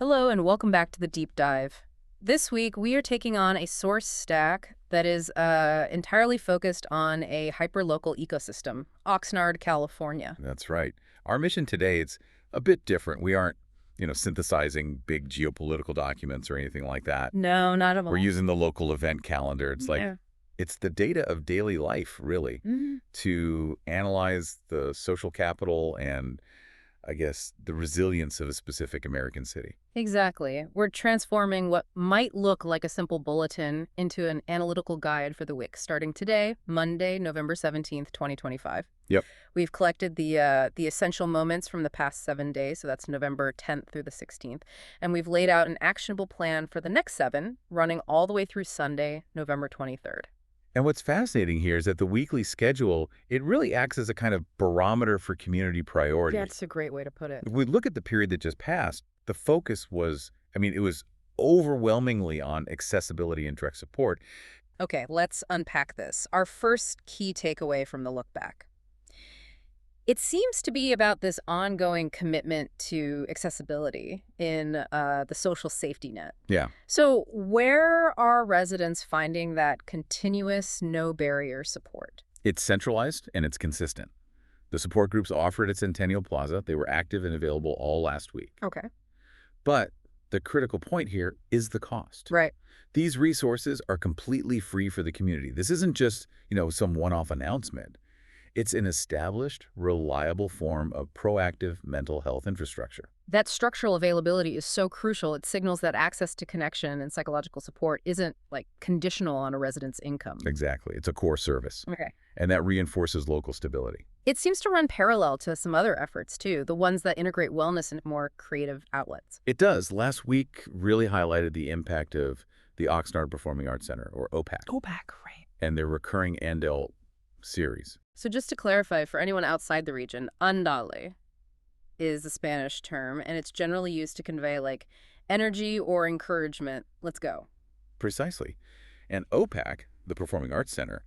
Hello and welcome back to the Deep Dive. This week, we are taking on a source stack that is entirely focused on a hyperlocal ecosystem, Oxnard, California. That's right. Our mission today, it's a bit different. We aren't, synthesizing big geopolitical documents or anything like that. No, not at all. We're using the local event calendar. Yeah. It's the data of daily life, really, to analyze the social capital and, I guess, the resilience of a specific American city. Exactly. We're transforming what might look like a simple bulletin into an analytical guide for the week, starting today, Monday, November 17th, 2025. Yep. We've collected the essential moments from the past 7 days, so that's November 10th through the 16th, and we've laid out an actionable plan for the next 7, running all the way through Sunday, November 23rd. And what's fascinating here is that the weekly schedule, it really acts as a kind of barometer for community priorities. That's a great way to put it. If we look at the period that just passed, the focus was, it was overwhelmingly on accessibility and direct support. Okay, let's unpack this. Our first key takeaway from the look back. It seems to be about this ongoing commitment to accessibility in the social safety net. Yeah. So where are residents finding that continuous, no-barrier support? It's centralized and it's consistent. The support groups offered at Centennial Plaza. They were active and available all last week. Okay. But the critical point here is the cost. Right. These resources are completely free for the community. This isn't just, some one-off announcement. It's an established, reliable form of proactive mental health infrastructure. That structural availability is so crucial. It signals that access to connection and psychological support isn't, conditional on a resident's income. Exactly. It's a core service. Okay. And that reinforces local stability. It seems to run parallel to some other efforts, too, the ones that integrate wellness into more creative outlets. It does. Last week really highlighted the impact of the Oxnard Performing Arts Center, or OPAC. OPAC, right. And their recurring Andel series. So just to clarify, for anyone outside the region, andale is the Spanish term, and it's generally used to convey, energy or encouragement. Let's go. Precisely. And OPAC, the Performing Arts Center,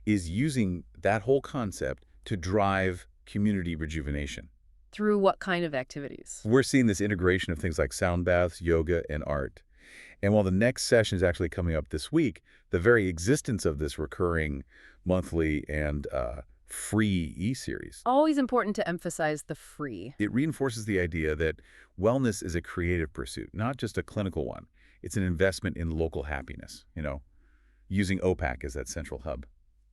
is using that whole concept to drive community rejuvenation. Through what kind of activities? We're seeing this integration of things like sound baths, yoga, and art. And while the next session is actually coming up this week, the very existence of this recurring monthly and free e-series. Always important to emphasize the free. It reinforces the idea that wellness is a creative pursuit, not just a clinical one. It's an investment in local happiness, using OPAC as that central hub.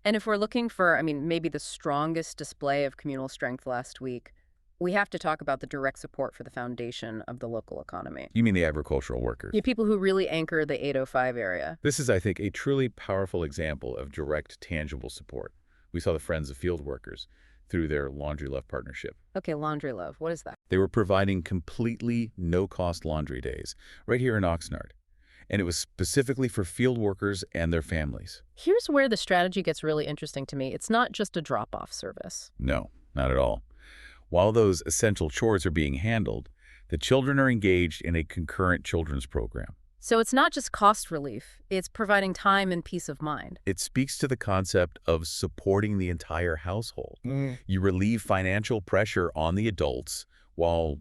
And if we're looking for, maybe the strongest display of communal strength last week, we have to talk about the direct support for the foundation of the local economy. You mean the agricultural workers? Yeah, people who really anchor the 805 area. This is, I think, a truly powerful example of direct, tangible support. We saw the Friends of Field Workers through their Laundry Love partnership. Okay, Laundry Love. What is that? They were providing completely no-cost laundry days right here in Oxnard. And it was specifically for field workers and their families. Here's where the strategy gets really interesting to me. It's not just a drop-off service. No, not at all. While those essential chores are being handled, the children are engaged in a concurrent children's program. So it's not just cost relief, it's providing time and peace of mind. It speaks to the concept of supporting the entire household. You relieve financial pressure on the adults while,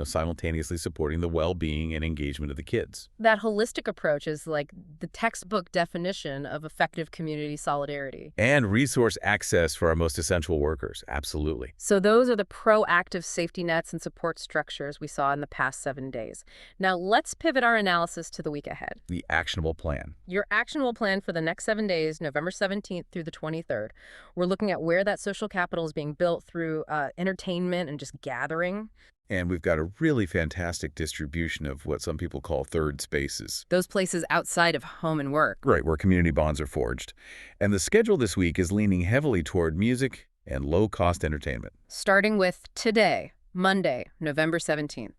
simultaneously supporting the well-being and engagement of the kids. That holistic approach is like the textbook definition of effective community solidarity. And resource access for our most essential workers, absolutely. So those are the proactive safety nets and support structures we saw in the past 7 days. Now let's pivot our analysis to the week ahead. The actionable plan. Your actionable plan for the next 7 days, November 17th through the 23rd. We're looking at where that social capital is being built through entertainment and just gathering. And we've got a really fantastic distribution of what some people call third spaces. Those places outside of home and work. Right, where community bonds are forged. And the schedule this week is leaning heavily toward music and low-cost entertainment. Starting with today, Monday, November 17th.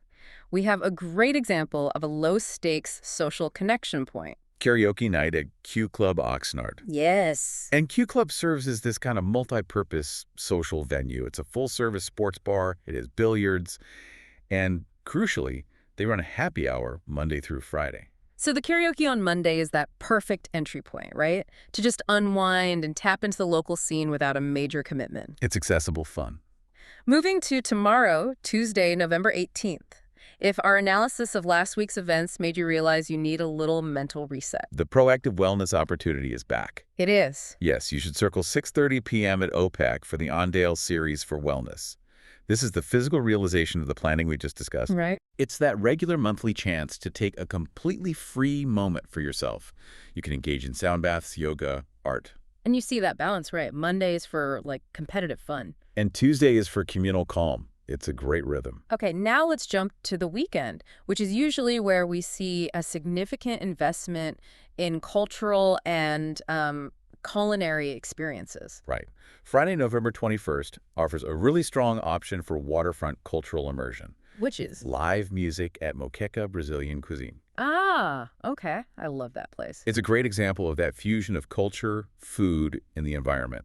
We have a great example of a low-stakes social connection point. Karaoke night at Q Club Oxnard. Yes. And Q Club serves as this kind of multi-purpose social venue. It's a full-service sports bar. It has billiards. And crucially, they run a happy hour Monday through Friday. So the karaoke on Monday is that perfect entry point, right? To just unwind and tap into the local scene without a major commitment. It's accessible fun. Moving to tomorrow, Tuesday, November 18th. If our analysis of last week's events made you realize you need a little mental reset. The proactive wellness opportunity is back. It is. Yes, you should circle 6:30 p.m. at OPEC for the Ondale Series for Wellness. This is the physical realization of the planning we just discussed. Right. It's that regular monthly chance to take a completely free moment for yourself. You can engage in sound baths, yoga, art. And you see that balance, right? Monday is for, like, competitive fun. And Tuesday is for communal calm. It's a great rhythm. Okay, now let's jump to the weekend, which is usually where we see a significant investment in cultural and culinary experiences. Right. Friday, November 21st offers a really strong option for waterfront cultural immersion. Which is? Live music at Moqueca Brazilian Cuisine. Ah, okay. I love that place. It's a great example of that fusion of culture, food, and the environment.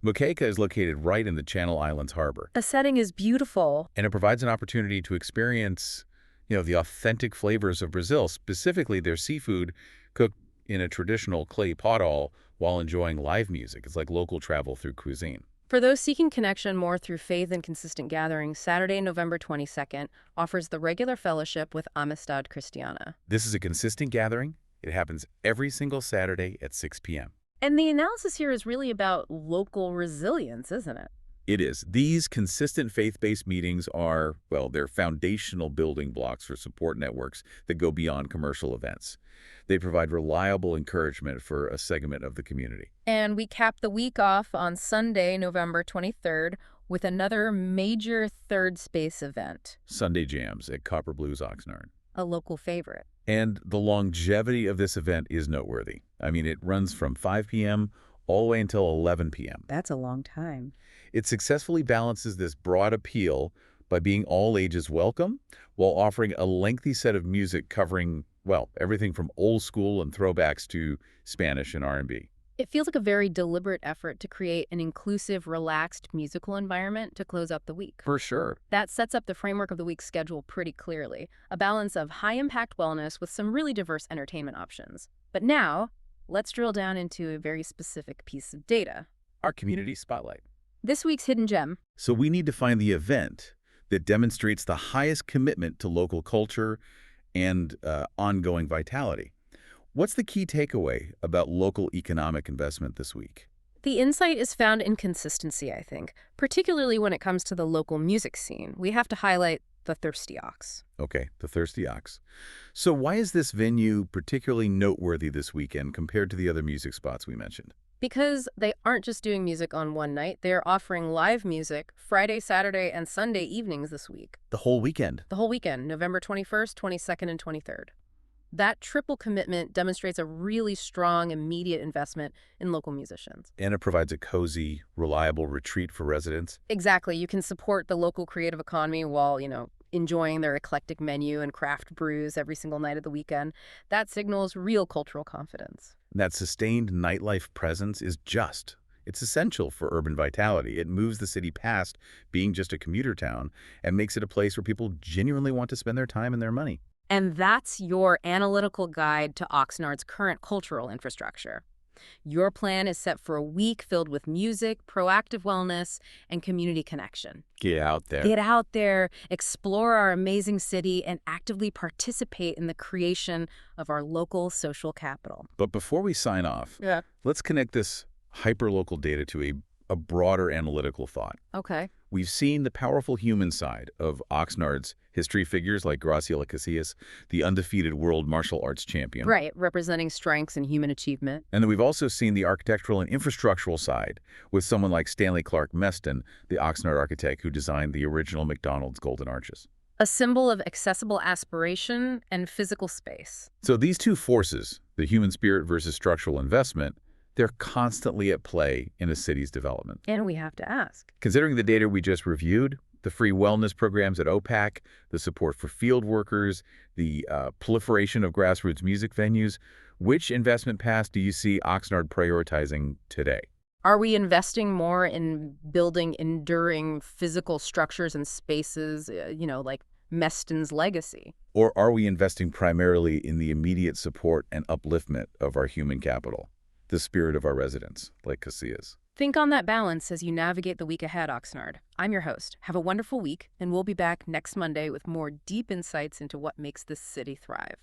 Moqueca is located right in the Channel Islands harbor, The setting is beautiful. and it provides an opportunity to experience, the authentic flavors of Brazil, specifically their seafood cooked in a traditional clay pothole while enjoying live music. It's like local travel through cuisine. For those seeking connection more through faith and consistent gatherings, Saturday, November 22nd offers the regular fellowship with Amistad Christiana. This is a consistent gathering. It happens every single Saturday at 6 p.m. And the analysis here is really about local resilience, isn't it? It is. These consistent faith-based meetings are, well, they're foundational building blocks for support networks that go beyond commercial events. They provide reliable encouragement for a segment of the community. And we cap the week off on Sunday, November 23rd, with another major third space event, Sunday Jams at Copper Blues Oxnard. a local favorite. And the longevity of this event is noteworthy. I mean, it runs from 5 p.m. all the way until 11 p.m. That's a long time. It successfully balances this broad appeal by being all ages welcome while offering a lengthy set of music covering, well, everything from old school and throwbacks to Spanish and R&B. It feels like a very deliberate effort to create an inclusive, relaxed musical environment to close out the week. For sure. That sets up the framework of the week's schedule pretty clearly, a balance of high-impact wellness with some really diverse entertainment options. But now, let's drill down into a very specific piece of data. Our community spotlight. This week's hidden gem. So we need to find the event that demonstrates the highest commitment to local culture and ongoing vitality. What's the key takeaway about local economic investment this week? The insight is found in consistency, I think, particularly when it comes to the local music scene. We have to highlight the Thirsty Ox. Okay, the Thirsty Ox. So why is this venue particularly noteworthy this weekend compared to the other music spots we mentioned? Because they aren't just doing music on one night, they're offering live music Friday, Saturday, and Sunday evenings this week. The whole weekend. The whole weekend, November 21st, 22nd, and 23rd. That triple commitment demonstrates a really strong, immediate investment in local musicians. And it provides a cozy, reliable retreat for residents. Exactly. You can support the local creative economy while, enjoying their eclectic menu and craft brews every single night of the weekend. That signals real cultural confidence. That sustained nightlife presence is it's essential for urban vitality. It moves the city past being just a commuter town and makes it a place where people genuinely want to spend their time and their money. And that's your analytical guide to Oxnard's current cultural infrastructure. Your plan is set for a week filled with music, proactive wellness, and community connection. Get out there. Get out there, explore our amazing city, and actively participate in the creation of our local social capital. But before we sign off, let's connect this hyperlocal data to a broader analytical thought. Okay. We've seen the powerful human side of Oxnard's history figures like Graciela Casillas, the undefeated world martial arts champion. Right, representing strengths and human achievement. And then we've also seen the architectural and infrastructural side with someone like Stanley Clark Meston, the Oxnard architect who designed the original McDonald's Golden Arches. A symbol of accessible aspiration and physical space. So these two forces, the human spirit versus structural investment, they're constantly at play in a city's development. And we have to ask. Considering the data we just reviewed, the free wellness programs at OPAC, the support for field workers, the proliferation of grassroots music venues, which investment path do you see Oxnard prioritizing today? Are we investing more in building enduring physical structures and spaces, like Meston's legacy? Or are we investing primarily in the immediate support and upliftment of our human capital, the spirit of our residents, like Casillas? Think on that balance as you navigate the week ahead, Oxnard. I'm your host. Have a wonderful week, and we'll be back next Monday with more deep insights into what makes this city thrive.